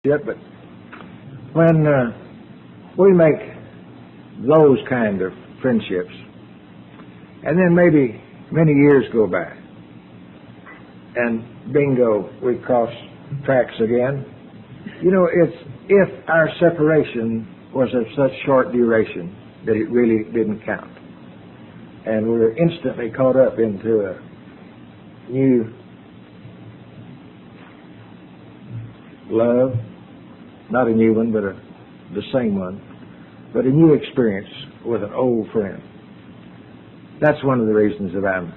yet, but when we make those kind of friendships, and then maybe many years go by, and bingo, we cross tracks again. You know, it's if our separation was of such short duration that it really didn't count. And we're instantly caught up into a new love, not a new one, but the same one, but a new experience with an old friend. That's one of the reasons that I'm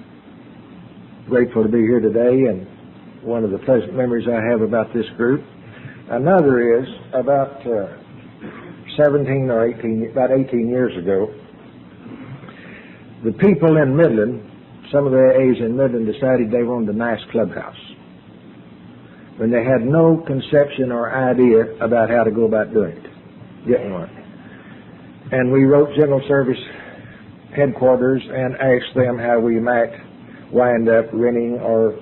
grateful to be here today, and one of the pleasant memories I have about this group. Another is about 18 years ago, the people in Midland, some of the AAs in Midland, decided they wanted a nice clubhouse when they had no conception or idea about how to go about doing it, getting one. And we wrote General Service headquarters and asked them how we might wind up renting or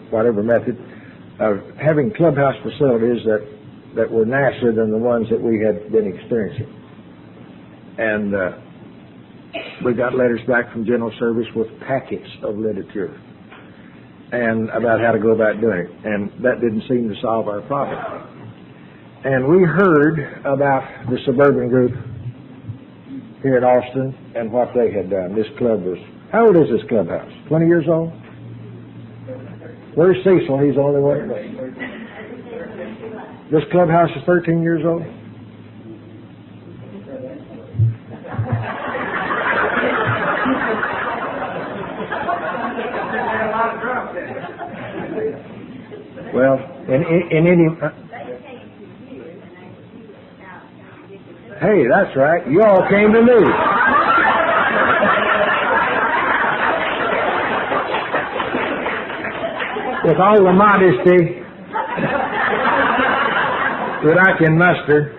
whatever method of having clubhouse facilities that were nicer than the ones that we had been experiencing. And we got letters back from General Service with packets of literature and about how to go about doing it. And that didn't seem to solve our problem. And we heard about the suburban group here in Austin and what they had done. This club was, how old is this clubhouse? 20 years old? Where's Cecil? He's the only one. This clubhouse is 13 years old? Well, in any... Hey, that's right. You all came to me. With all the modesty that I can muster,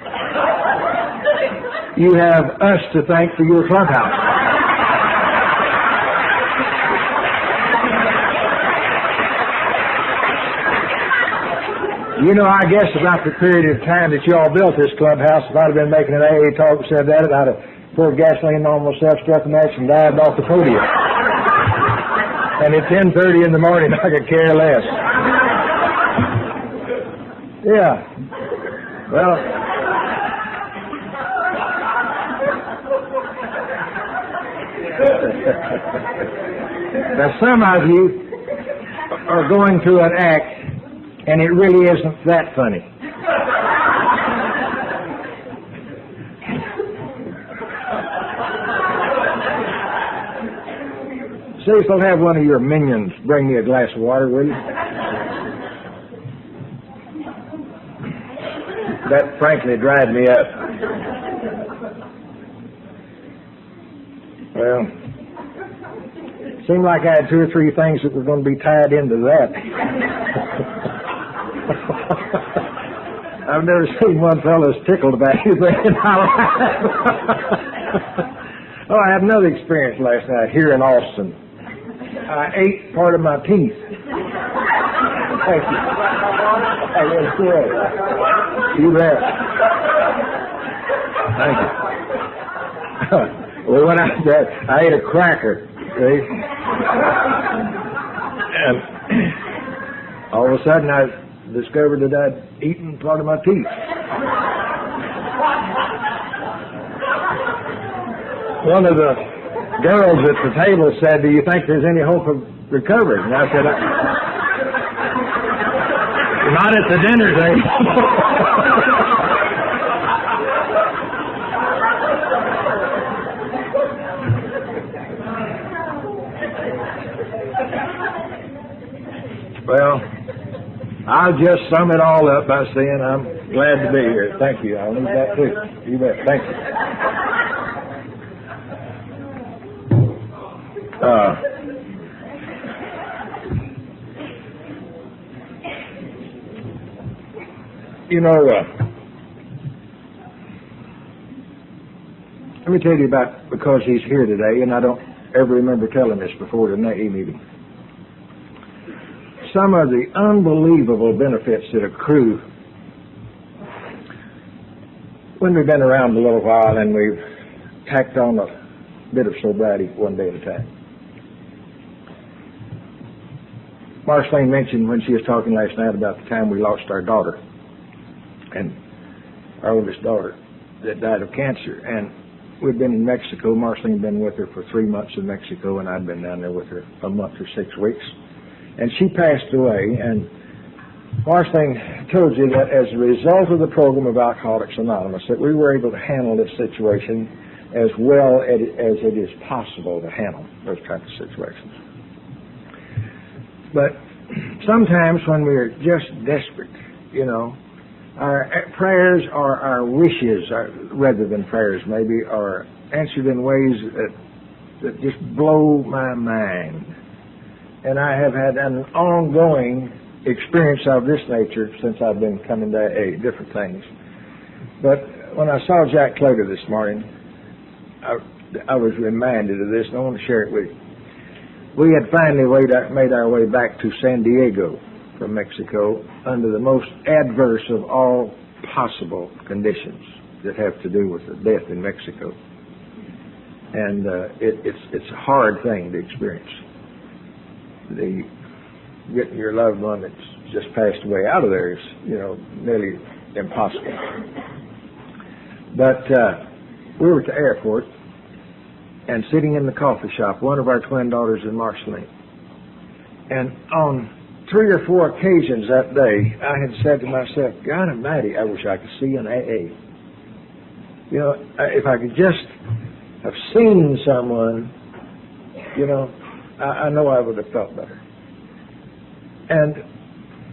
you have us to thank for your clubhouse. You know, I guess about the period of time that you all built this clubhouse, if I'd have been making an AA talk and said that, I'd have poured gasoline on myself, struck a match, and dived off the podium. And at 10:30 in the morning, I could care less. Yeah. Well, now some of you are going through an act, and it really isn't that funny. Cecil, have one of your minions bring me a glass of water, will you? That frankly dried me up. Well, seemed like I had 2 or 3 things that were going to be tied into that. I've never seen one fellow as tickled about anything in my life. Oh, I had another experience last night here in Austin. I ate part of my teeth. Thank you. Hey, that's great. You bet. Thank you. Well, when I ate a cracker, see? And all of a sudden I discovered that I'd eaten part of my teeth. One of the girls at the table said, "Do you think there's any hope of recovery?" And I said, "Not at the dinner table." Well, I'll just sum it all up by saying I'm glad to be here. Thank you. I'll need that too. You bet. Thank you. Let me tell you about, because he's here today, and I don't ever remember telling this before the AA meeting. some of the unbelievable benefits that accrue when we've been around a little while and we've tacked on a bit of sobriety one day at a time. Marceline mentioned when she was talking last night about the time we lost our daughter, and our oldest daughter that died of cancer. And we'd been in Mexico. Marceline had been with her for 3 months in Mexico, and I'd been down there with her a month or 6 weeks. And she passed away, and Marceline told you that as a result of the program of Alcoholics Anonymous, that we were able to handle this situation as well as it is possible to handle those types of situations. But sometimes when we're just desperate, you know, our prayers or our wishes, rather than prayers maybe, are answered in ways that just blow my mind. And I have had an ongoing experience of this nature since I've been coming to AA, different things. But when I saw Jack Cloder this morning, I was reminded of this, and I want to share it with you. We had finally made our way back to San Diego from Mexico under the most adverse of all possible conditions that have to do with the death in Mexico. And it's a hard thing to experience. Getting your loved one that's just passed away out of there is, you know, nearly impossible. But we were at the airport and sitting in the coffee shop, one of our twin daughters and Marceline. And on 3 or 4 occasions that day, I had said to myself, God almighty, I wish I could see an AA. You know, if I could just have seen someone, you know, I know I would have felt better. And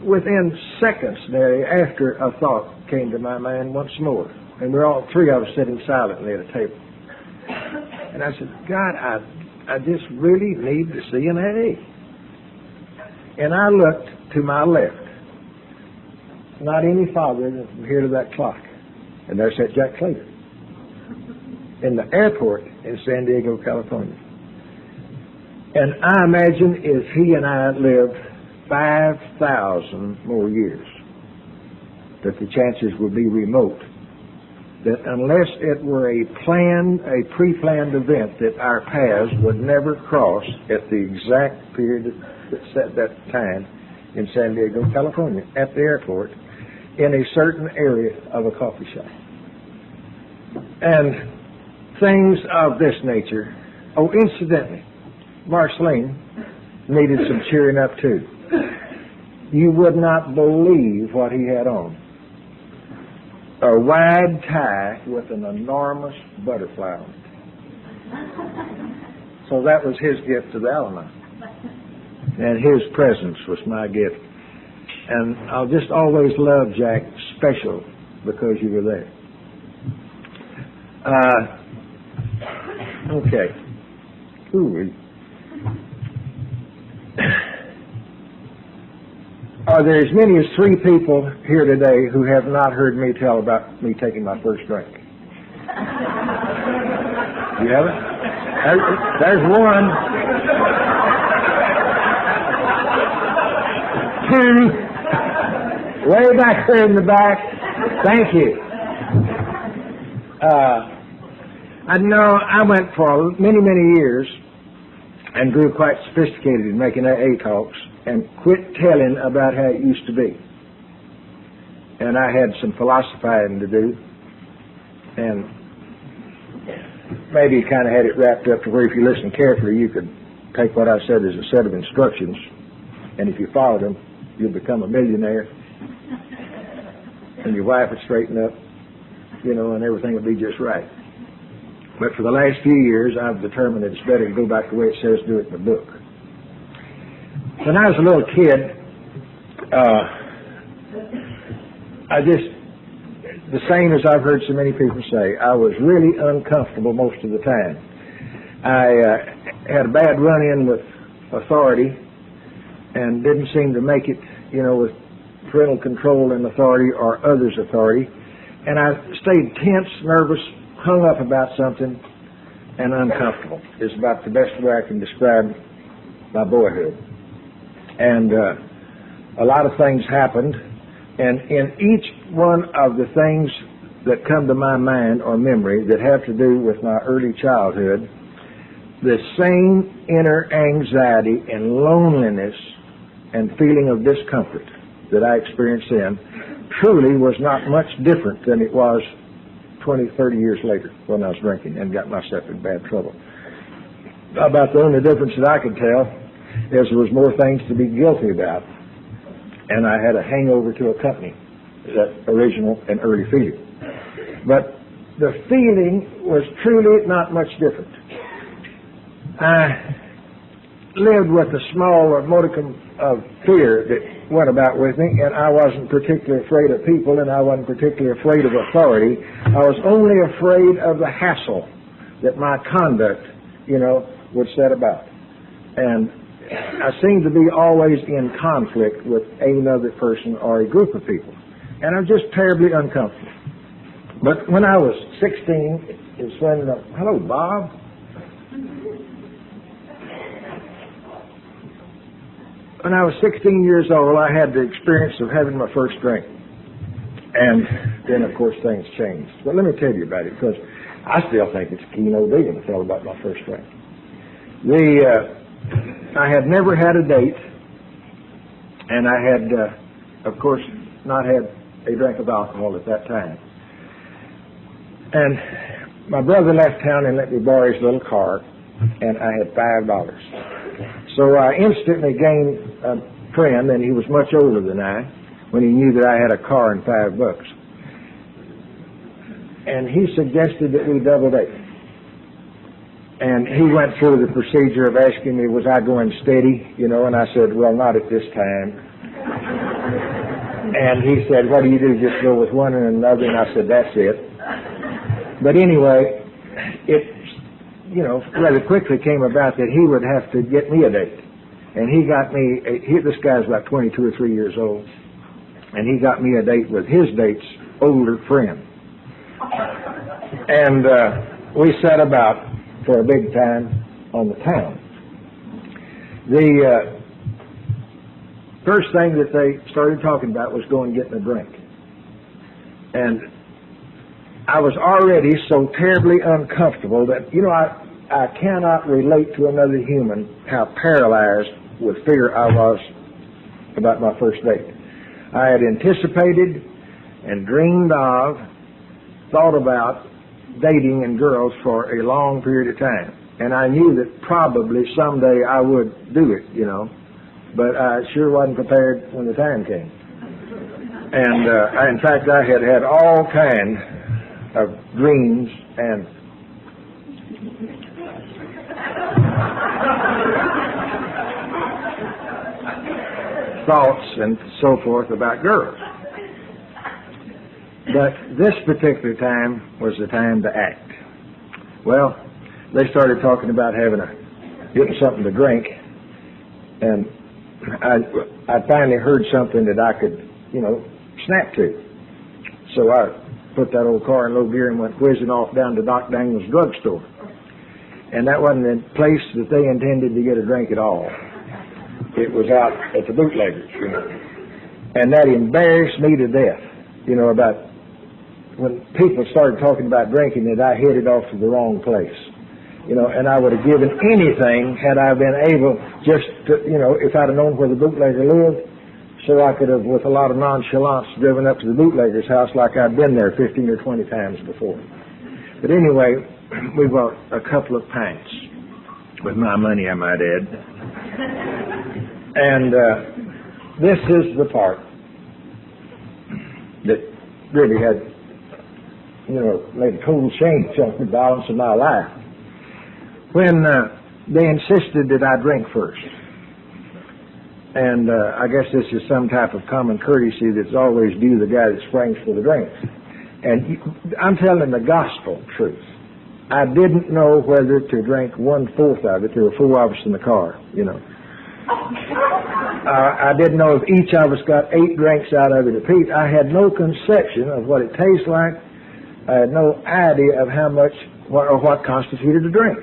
within seconds, Mary, after a thought came to my mind once more, and we're all 3 of us sitting silently at a table. And I said, God, I just really need to see an AA. And I looked to my left, not any farther than from here to that clock. And there sat Jack Clayton in the airport in San Diego, California. And I imagine if he and I lived 5,000 more years, that the chances would be remote, that unless it were a pre-planned event, that our paths would never cross at the exact period that set that time in San Diego, California, at the airport, in a certain area of a coffee shop. And things of this nature. Oh, incidentally, Marceline needed some cheering up too. You would not believe what he had on. A wide tie with an enormous butterfly on it. So that was his gift to the Alamo. And his presence was my gift. And I'll just always love Jack special because you were there. Okay. Ooh. Are there as many as 3 people here today who have not heard me tell about me taking my first drink? You haven't? There's 1. 2. Way back there in the back. Thank you. I know I went for many, many years and grew quite sophisticated in making AA talks and quit telling about how it used to be. And I had some philosophizing to do, and maybe kind of had it wrapped up to where if you listen carefully, you could take what I said as a set of instructions, and if you followed them, you'll become a millionaire, and your wife would straighten up, you know, and everything would be just right. But for the last few years, I've determined that it's better to go back to the way it says do it in the book. When I was a little kid, the same as I've heard so many people say, I was really uncomfortable most of the time. I had a bad run-in with authority and didn't seem to make it, you know, with parental control and authority or others' authority. And I stayed tense, nervous, hung up about something, and uncomfortable is about the best way I can describe my boyhood. And a lot of things happened, and in each one of the things that come to my mind or memory that have to do with my early childhood, the same inner anxiety and loneliness and feeling of discomfort that I experienced then truly was not much different than it was 20, 30 years later when I was drinking and got myself in bad trouble. About the only difference that I could tell is there was more things to be guilty about, and I had a hangover to accompany that original and early feeling. But the feeling was truly not much different. I lived with a small modicum of fear that went about with me, and I wasn't particularly afraid of people, and I wasn't particularly afraid of authority. I was only afraid of the hassle that my conduct, would set about. And I seemed to be always in conflict with another person or a group of people, and I'm just terribly uncomfortable. But when I was 16, it's when, hello, Bob. When I was 16 years old, I had the experience of having my first drink. And then, of course, things changed. But let me tell you about it, because I still think it's a keynote deal to tell about my first drink. I had never had a date, and I had, of course, not had a drink of alcohol at that time. And my brother left town and let me borrow his little car, and I had $5. So I instantly gained a friend, and he was much older than I, when he knew that I had a car and $5. And he suggested that we double date. And he went through the procedure of asking me, was I going steady, and I said, well, not at this time. And he said, what do you do, just go with one and another? And I said, that's it. But anyway, it rather quickly came about that he would have to get me a date. And he got me, this guy's about 22 or 3 years old, and he got me a date with his date's older friend. And we set about for a big time on the town. The first thing that they started talking about was going and getting a drink. And I was already so terribly uncomfortable that, I cannot relate to another human how paralyzed with fear I was about my first date. I had anticipated and dreamed of, thought about dating and girls for a long period of time. And I knew that probably someday I would do it, but I sure wasn't prepared when the time came. And in fact, I had all kinds of dreams and thoughts and so forth about girls. But this particular time was the time to act. Well, they started talking about getting something to drink, and I finally heard something that I could, snap to. So I put that old car in low gear and went whizzing off down to Doc Daniel's drugstore. And that wasn't the place that they intended to get a drink at all. It was out at the bootleggers, And that embarrassed me to death, about when people started talking about drinking that I headed off to the wrong place. And I would have given anything had I been able just to, if I'd have known where the bootlegger lived, so I could have, with a lot of nonchalance, driven up to the bootlegger's house like I'd been there 15 or 20 times before. But anyway, we bought a couple of pints, with my money, I might add. And this is the part that really had, made a total change on the balance of my life. When they insisted that I drink first. And I guess this is some type of common courtesy that's always due the guy that springs for the drinks. And I'm telling the gospel truth. I didn't know whether to drink 1/4 of it. There were 4 of us in the car, I didn't know if each of us got 8 drinks out of it apiece. I had no conception of what it tastes like. I had no idea of how much or what constituted a drink.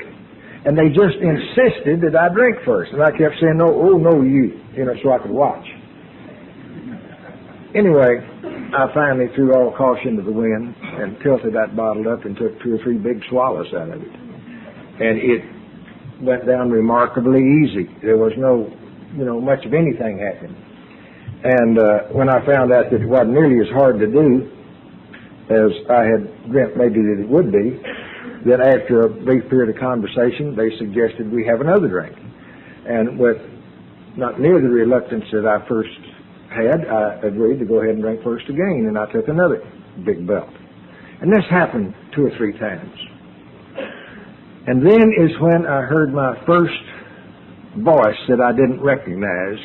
And they just insisted that I drink first. And I kept saying, no, oh, no, you, so I could watch. Anyway, I finally threw all caution to the wind and tilted that bottle up and took 2 or 3 big swallows out of it. And it went down remarkably easy. There was no, much of anything happening. And when I found out that it wasn't nearly as hard to do as I had dreamt maybe that it would be, then after a brief period of conversation, they suggested we have another drink. And with not near the reluctance that I first had, I agreed to go ahead and drink first again, and I took another big belt. And this happened 2 or 3 times. And then is when I heard my first voice that I didn't recognize.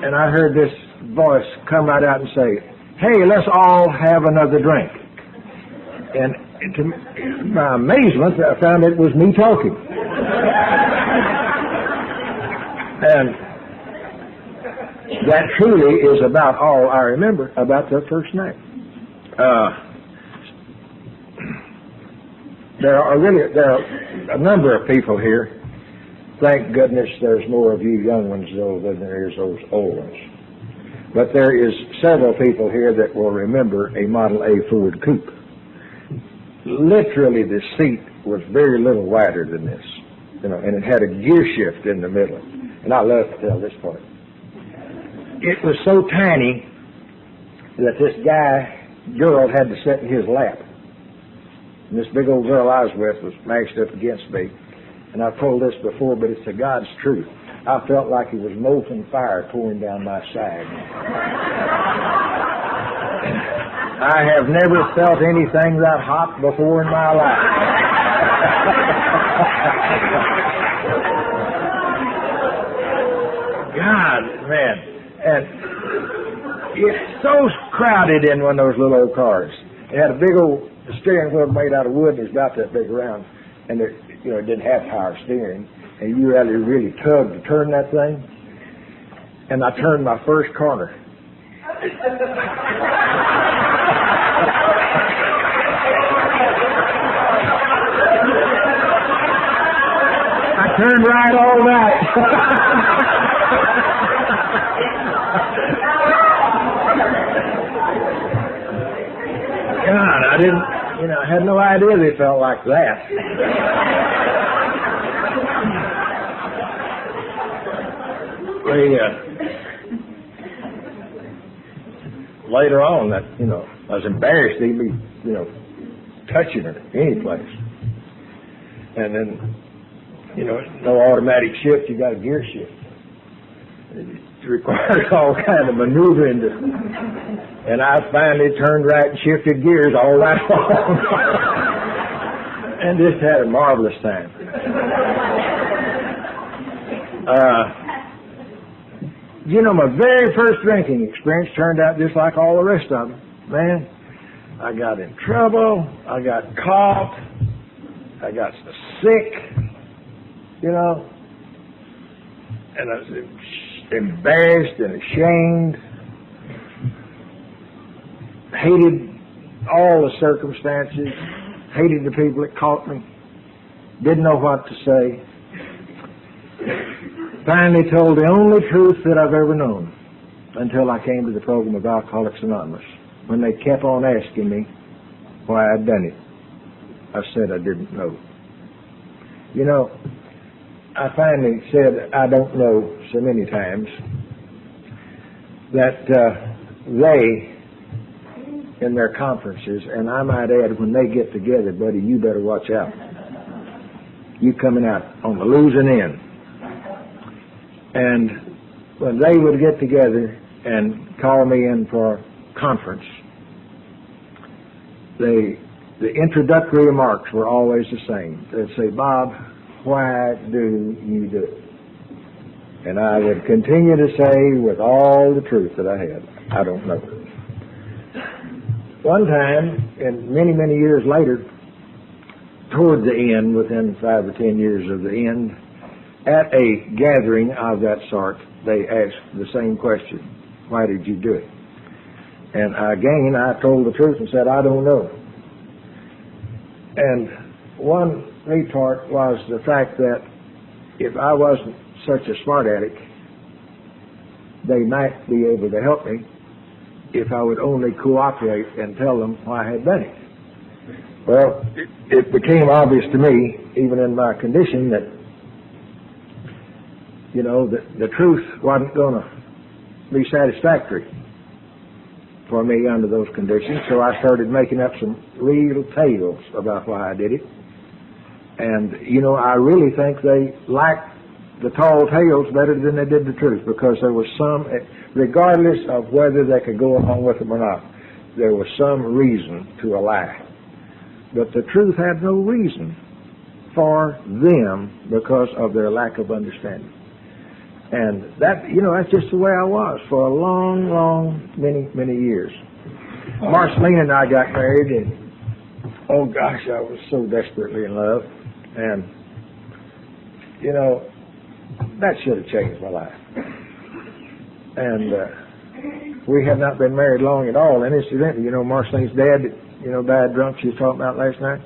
And I heard this voice come right out and say, "Hey, let's all have another drink." And to my amazement, I found it was me talking. And that truly is about all I remember about that first night. There are a number of people here. Thank goodness there's more of you young ones, though, than there is those old ones. But there is several people here that will remember a Model A Ford Coupe. Literally, the seat was very little wider than this, and it had a gear shift in the middle. And I love to tell this part. It was so tiny that this girl had to sit in his lap. And this big old girl I was with was mashed up against me. And I've told this before, but it's the God's truth. I felt like it was molten fire pouring down my side. I have never felt anything that hot before in my life. God, man. And it's so crowded in one of those little old cars. It had a big old steering wheel made out of wood, and it was about that big around. And it didn't have power steering. And you had to really tug to turn that thing. And I turned my first corner. I turned right all night. God, I didn't, I had no idea they felt like that. Later on, that I was embarrassed to even be, touching her any place. And then, no automatic shift, you got a gear shift. It requires all kind of maneuvering and I finally turned right and shifted gears all night long. And just had a marvelous time. My very first drinking experience turned out just like all the rest of them. Man, I got in trouble, I got caught, I got sick, and I was embarrassed and ashamed, hated all the circumstances, hated the people that caught me, didn't know what to say. Finally told the only truth that I've ever known until I came to the program of Alcoholics Anonymous. When they kept on asking me why I'd done it, I said I didn't know. I finally said I don't know so many times that they, in their conferences, and I might add, when they get together, buddy, you better watch out. You coming out on the losing end. And when they would get together and call me in for a conference, the introductory remarks were always the same. They'd say, "Bob, why do you do it?" And I would continue to say with all the truth that I had, I don't know. One time, and many, many years later, toward the end, within 5 or 10 years of the end, at a gathering of that sort, they asked the same question, "Why did you do it?" And again, I told the truth and said, "I don't know." And one retort was the fact that if I wasn't such a smart aleck, they might be able to help me if I would only cooperate and tell them why I had done it. Well, it became obvious to me, even in my condition, that, you know, the truth wasn't going to be satisfactory for me under those conditions, so I started making up some real tales about why I did it. And, you know, I really think they liked the tall tales better than they did the truth, because there was some, regardless of whether they could go along with them or not, there was some reason to a lie. But the truth had no reason for them because of their lack of understanding. And that, you know, that's just the way I was for a long, many years. Marceline and I got married, and oh gosh, I was so desperately in love. And, you know, that should have changed my life. And we had not been married long at all. And incidentally, you know, Marceline's dad, you know, died drunk, she was talking about last night.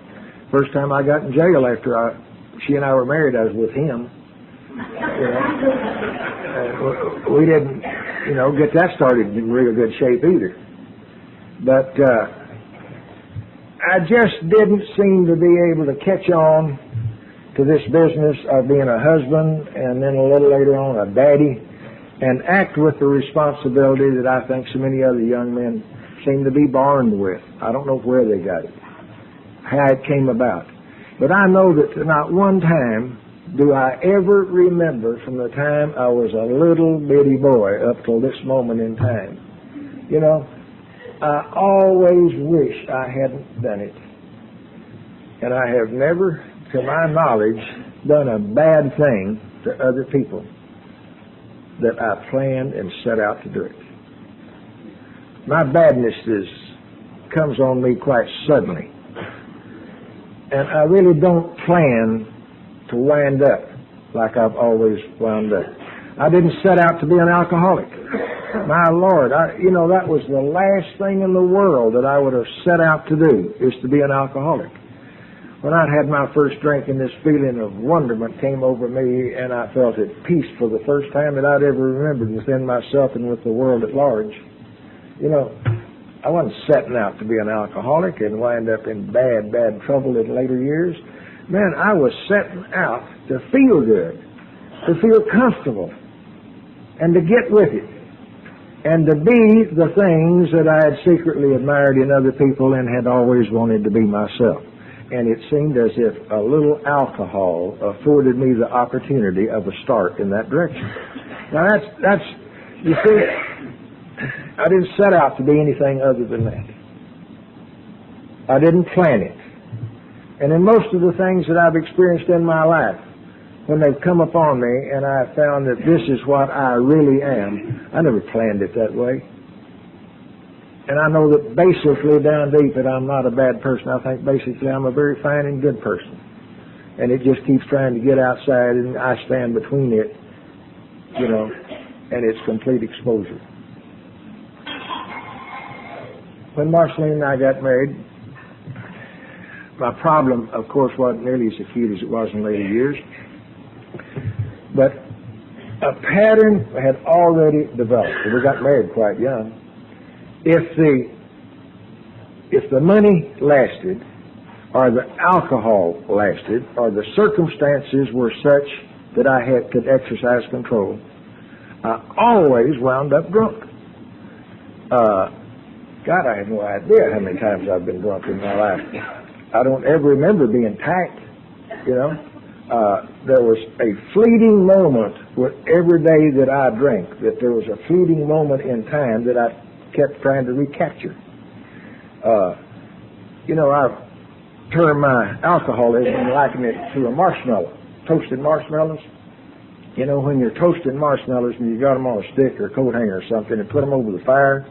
First time I got in jail after she and I were married, I was with him. You know, we didn't, you know, get that started in real good shape either. But I just didn't seem to be able to catch on to this business of being a husband and then a little later on a daddy, and act with the responsibility that I think so many other young men seem to be born with. I don't know where they got it, how it came about. But I know that not one time do I ever remember from the time I was a little bitty boy up till this moment in time. You know, I always wish I hadn't done it. And I have never, to my knowledge, done a bad thing to other people that I planned and set out to do it. My badness comes on me quite suddenly. And I really don't plan to wind up like I've always wound up. I didn't set out to be an alcoholic. My Lord, you know, that was the last thing in the world that I would have set out to do, is to be an alcoholic. When I had my first drink and this feeling of wonderment came over me, and I felt at peace for the first time that I'd ever remembered within myself and with the world at large. You know, I wasn't setting out to be an alcoholic and wind up in bad trouble in later years. Man, I was setting out to feel good, to feel comfortable, and to get with it, and to be the things that I had secretly admired in other people and had always wanted to be myself. And it seemed as if a little alcohol afforded me the opportunity of a start in that direction. Now that's you see, I didn't set out to be anything other than that. I didn't plan it. And in most of the things that I've experienced in my life, when they've come upon me and I've found that this is what I really am, I never planned it that way. And I know that basically down deep that I'm not a bad person. I think basically I'm a very fine and good person. And it just keeps trying to get outside, and I stand between it, you know, and its complete exposure. When Marceline and I got married, my problem, of course, wasn't nearly as acute as it was in later years. But a pattern had already developed. We got married quite young. If the money lasted, or the alcohol lasted, or the circumstances were such that I could exercise control, I always wound up drunk. God, I have no idea how many times I've been drunk in my life. I don't ever remember being tight, you know. There was a fleeting moment with every day that I drank, that there was a fleeting moment in time that I kept trying to recapture. You know, I've termed my alcoholism and likened it to a marshmallow, toasted marshmallows. You know, when you're toasting marshmallows and you got them on a stick or a coat hanger or something and put them over the fire,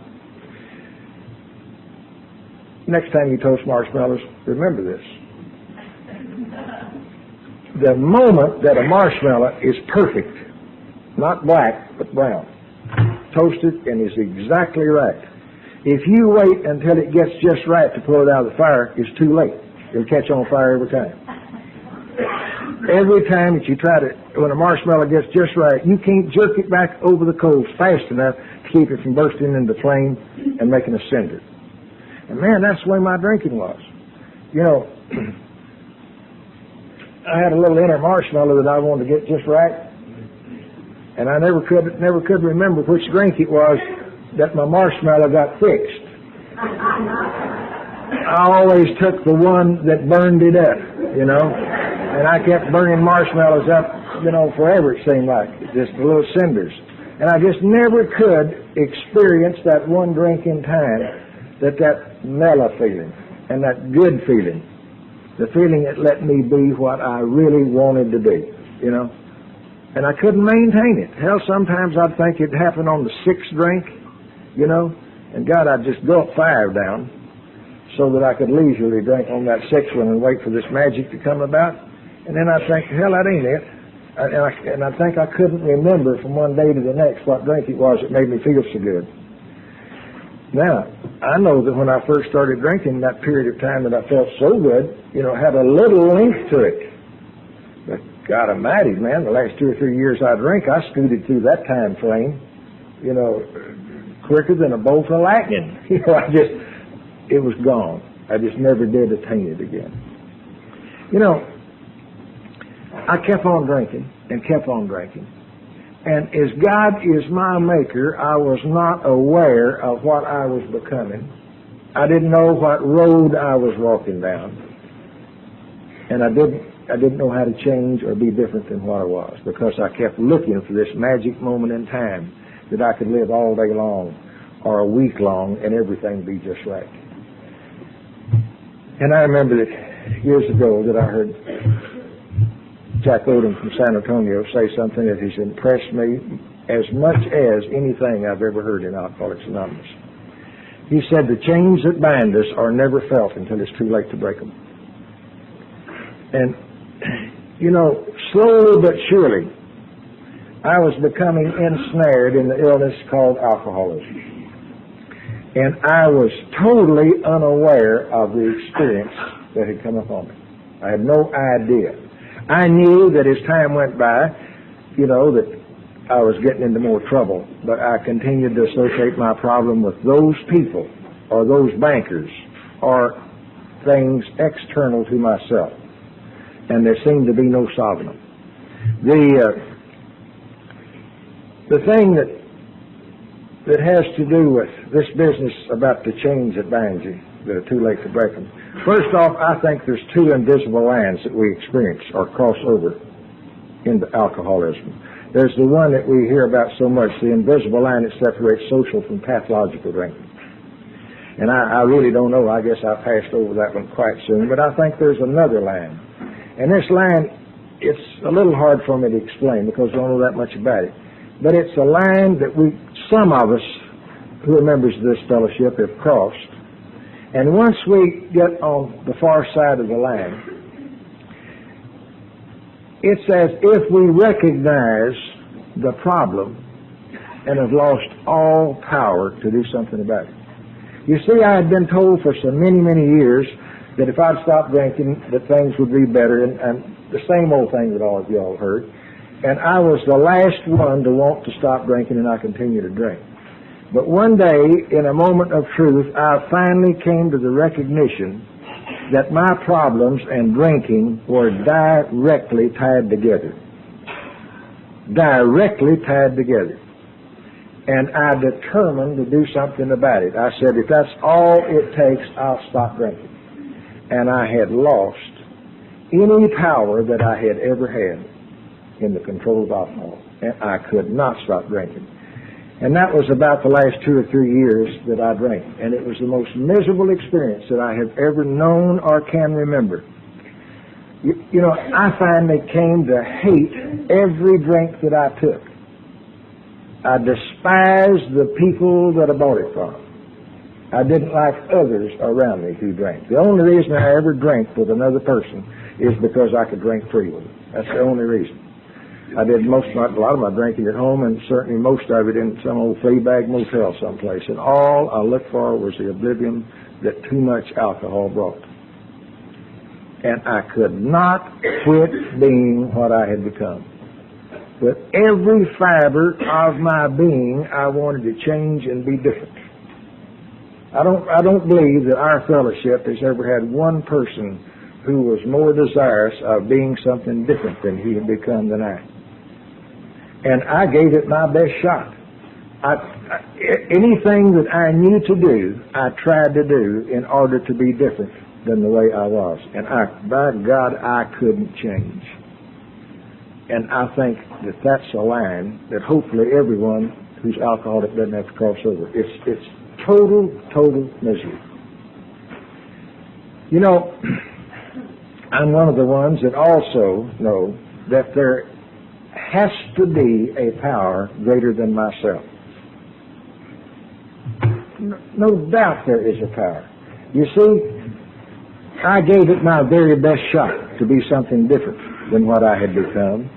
next time you toast marshmallows, remember this. The moment that a marshmallow is perfect, not black, but brown, toasted and is exactly right. If you wait until it gets just right to pull it out of the fire, it's too late. It'll catch on fire every time. Every time that you try to, when a marshmallow gets just right, you can't jerk it back over the coals fast enough to keep it from bursting into flame and making a cinder. And man, that's the way my drinking was. You know, I had a little inner marshmallow that I wanted to get just right, and I never could remember which drink it was that my marshmallow got fixed. I always took the one that burned it up, you know, and I kept burning marshmallows up, you know, forever it seemed like, just the little cinders. And I just never could experience that one drink in time, that mellow feeling and that good feeling, the feeling that let me be what I really wanted to be, you know. And I couldn't maintain it. Hell, sometimes I'd think it'd happen on the sixth drink, you know, and God, I'd just gulp 5 down so that I could leisurely drink on that 6th one and wait for this magic to come about. And then I'd think, hell, that ain't it. And I think I couldn't remember from one day to the next what drink it was that made me feel so good. Now, I know that when I first started drinking, that period of time that I felt so good, you know, had a little length to it. But God almighty, man, the last 2 or 3 years I drank, I scooted through that time frame, you know, quicker than a bolt of lightning. You know, it was gone. I just never did attain it again. You know, I kept on drinking and kept on drinking. And as God is my maker, I was not aware of what I was becoming. I didn't know what road I was walking down. And I didn't know how to change or be different than what I was, because I kept looking for this magic moment in time that I could live all day long or a week long and everything be just right. And I remember that years ago that I heard Jack Odom from San Antonio say something that has impressed me as much as anything I've ever heard in Alcoholics Anonymous. He said, the chains that bind us are never felt until it's too late to break them. And, you know, slowly but surely, I was becoming ensnared in the illness called alcoholism. And I was totally unaware of the experience that had come upon me. I had no idea. I knew that as time went by, you know, that I was getting into more trouble, but I continued to associate my problem with those people or those bankers or things external to myself. And there seemed to be no solving them. The thing that has to do with this business about the chains that bind you, that are too late to break them. First off, I think there's 2 invisible lines that we experience or cross over into alcoholism. There's the one that we hear about so much, the invisible line that separates social from pathological drinking. And I really don't know. I guess I passed over that one quite soon. But I think there's another line. And this line, it's a little hard for me to explain because I don't know that much about it. But it's a line that some of us who are members of this fellowship have crossed. And once we get on the far side of the line, it's as if we recognize the problem and have lost all power to do something about it. You see, I had been told for so many, many years that if I'd stop drinking, that things would be better, and the same old thing that all of you all heard. And I was the last one to want to stop drinking, and I continue to drink. But one day, in a moment of truth, I finally came to the recognition that my problems and drinking were directly tied together. Directly tied together. And I determined to do something about it. I said, if that's all it takes, I'll stop drinking. And I had lost any power that I had ever had in the control of alcohol. And I could not stop drinking. And that was about the last 2 or 3 years that I drank. And it was the most miserable experience that I have ever known or can remember. You know, I finally came to hate every drink that I took. I despised the people that I bought it from. I didn't like others around me who drank. The only reason I ever drank with another person is because I could drink freely. That's the only reason. I did a lot of my drinking at home, and certainly most of it in some old flea bag motel someplace. And all I looked for was the oblivion that too much alcohol brought. and I could not quit being what I had become. With every fiber of my being, I wanted to change and be different. I don't believe that our fellowship has ever had one person who was more desirous of being something different than he had become than I. And I gave it my best shot. Anything that I knew to do, I tried to do in order to be different than the way I was. And by God, I couldn't change. And I think that that's a line that hopefully everyone who's alcoholic doesn't have to cross over. It's total misery. You know, I'm one of the ones that also know that there has to be a power greater than myself. No doubt there is a power. You see, I gave it my very best shot to be something different than what I had become.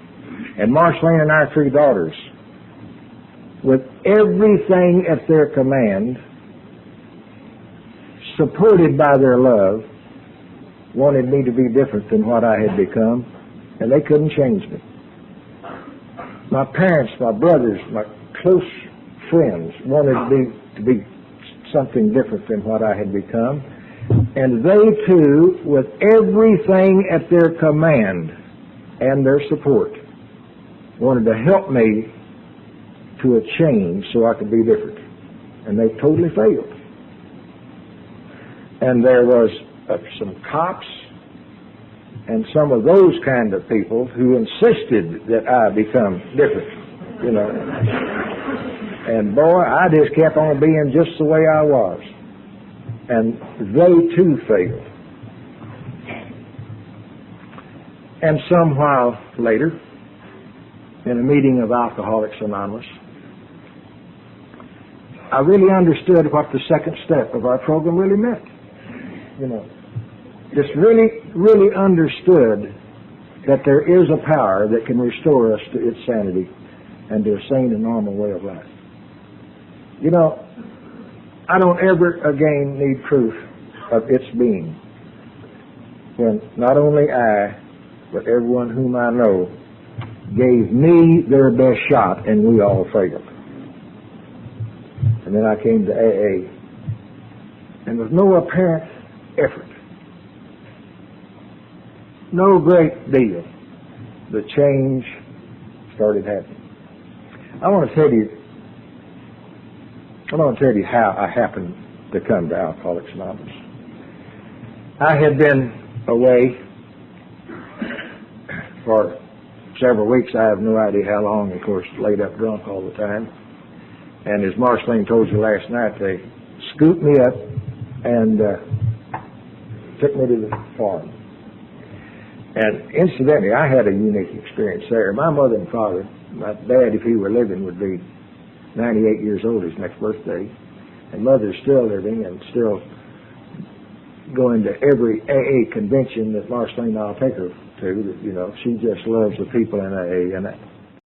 And Marceline and our 3 daughters, with everything at their command, supported by their love, wanted me to be different than what I had become, and they couldn't change me. My parents, my brothers, my close friends wanted me to be something different than what I had become, and they too, with everything at their command and their support, wanted to help me to a change so I could be different. And they totally failed. And there was some cops and some of those kind of people who insisted that I become different, you know. And boy, I just kept on being just the way I was. And they too failed. And some while later, in a meeting of Alcoholics Anonymous, I really understood what the second step of our program really meant. You know, just really understood that there is a power that can restore us to its sanity and to a sane and normal way of life. You know, I don't ever again need proof of its being when not only I, but everyone whom I know gave me their best shot and we all failed. And then I came to AA, and with no apparent effort, no great deal, the change started happening. I want to tell you how I happened to come to Alcoholics Anonymous. I had been away for several weeks. I have no idea how long, of course, laid up drunk all the time. And as Marceline told you last night, they scooped me up and took me to the farm. And incidentally, I had a unique experience there. My mother and father, my dad, if he were living, would be 98 years old his next birthday. And Mother's still living and still going to every AA convention that Marceline and I'll take her to. You know, she just loves the people in AA. And